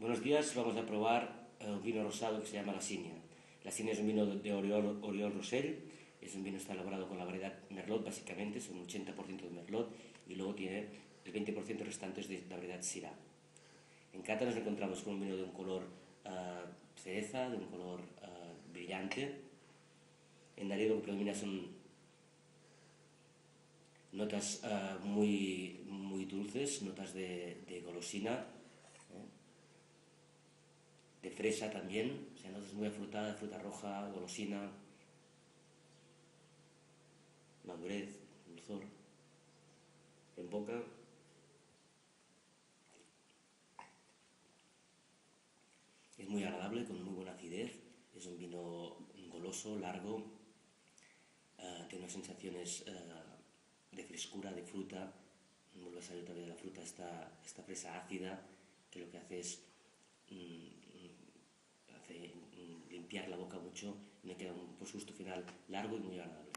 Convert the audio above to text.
Buenos días, vamos a probar un vino rosado que se llama La Signa. La Signa es un vino de Oriol Rosell, es un vino que está elaborado con la variedad Merlot básicamente, es un 80% de Merlot y luego tiene el 20% restante de la variedad Syrah. En cata nos encontramos con un vino de un color cereza, de un color brillante. En nariz lo que predomina son notas muy dulces, notas de golosina, de fresa también, o sea, notas muy afrutadas, fruta roja, golosina, madurez, dulzor. En boca es muy agradable, con muy buena acidez, es un vino goloso, largo, tiene unas sensaciones de frescura, de fruta, vuelve a salir otra vez de la fruta esta fresa ácida, que lo que hace es limpiar la boca mucho y me queda un posgusto final largo y muy agradable.